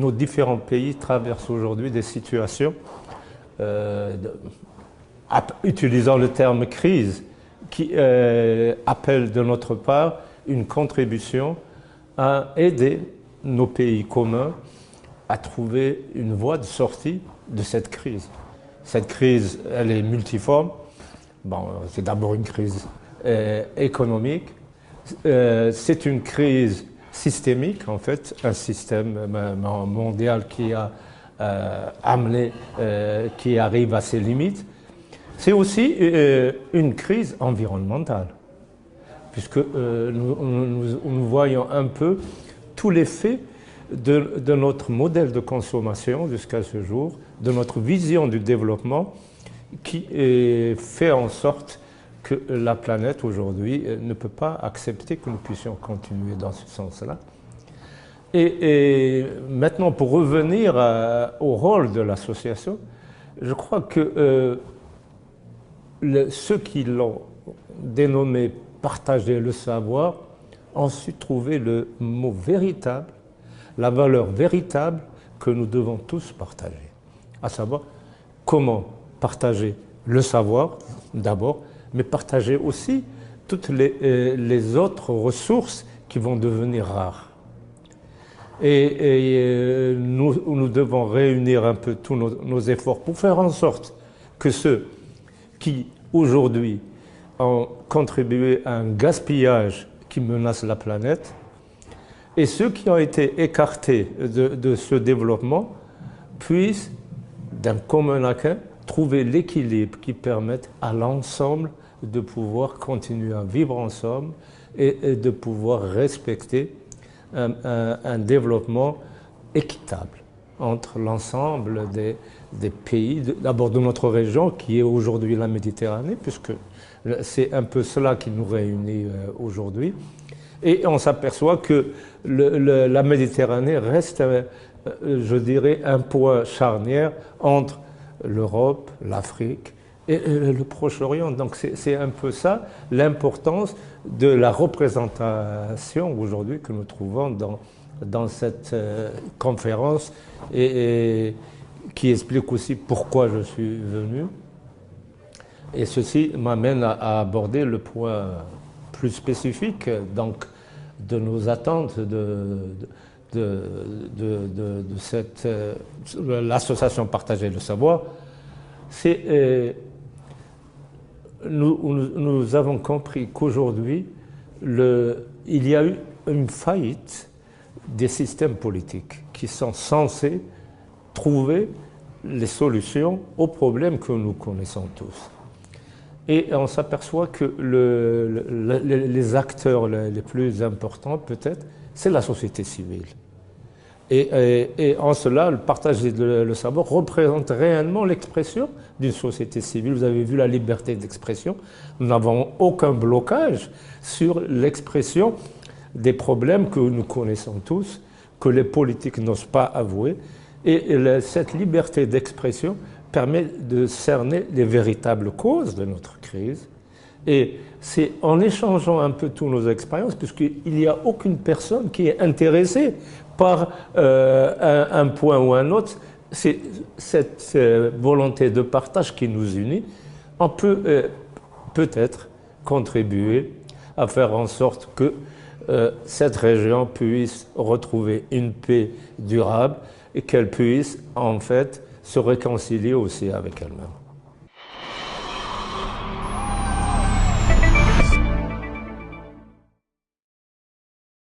nos différents pays traversent aujourd'hui des situations, utilisant le terme crise, qui appellent de notre part une contribution à aider nos pays communs à trouver une voie de sortie de cette crise. Cette crise, elle est multiforme. Bon, c'est d'abord une crise économique. C'est une crise systémique, en fait, un système mondial qui a amené, qui arrive à ses limites. C'est aussi une crise environnementale, puisque nous voyons un peu tous les faits de notre modèle de consommation jusqu'à ce jour, de notre vision du développement qui fait en sorte que la planète aujourd'hui ne peut pas accepter que nous puissions continuer dans ce sens-là. Et maintenant, pour revenir au rôle de l'association, je crois que ceux qui l'ont dénommé « partager le savoir » ont su trouver le mot véritable, la valeur véritable que nous devons tous partager. À savoir, comment partager le savoir d'abord, mais partager aussi toutes les autres ressources qui vont devenir rares. Et nous devons réunir un peu tous nos efforts pour faire en sorte que ceux qui, aujourd'hui, ont contribué à un gaspillage qui menace la planète, et ceux qui ont été écartés de ce développement puissent, d'un commun accord, trouver l'équilibre qui permette à l'ensemble de pouvoir continuer à vivre ensemble et de pouvoir respecter un développement équitable entre l'ensemble des pays, d'abord de notre région, qui est aujourd'hui la Méditerranée, puisque c'est un peu cela qui nous réunit aujourd'hui. Et on s'aperçoit que la Méditerranée reste, je dirais, un point charnière entre l'Europe, l'Afrique et le Proche-Orient. Donc c'est un peu ça, l'importance de la représentation aujourd'hui que nous trouvons dans cette conférence et qui explique aussi pourquoi je suis venu. Et ceci m'amène à aborder le point plus spécifique donc, de nos attentes de l'association Partager le savoir. C'est nous avons compris qu'aujourd'hui il y a eu une faillite des systèmes politiques qui sont censés trouver les solutions aux problèmes que nous connaissons tous. Et on s'aperçoit que les acteurs les plus importants, peut-être, c'est la société civile. Et en cela, le partage le savoir représente réellement l'expression d'une société civile. Vous avez vu la liberté d'expression. Nous n'avons aucun blocage sur l'expression des problèmes que nous connaissons tous, que les politiques n'osent pas avouer. Et cette liberté d'expression permet de cerner les véritables causes de notre crise. Et c'est en échangeant un peu toutes nos expériences, puisqu'il n'y a aucune personne qui est intéressée par un point ou un autre, c'est cette volonté de partage qui nous unit. On peut peut-être contribuer à faire en sorte que cette région puisse retrouver une paix durable et qu'elle puisse en fait se réconcilier aussi avec elle-même.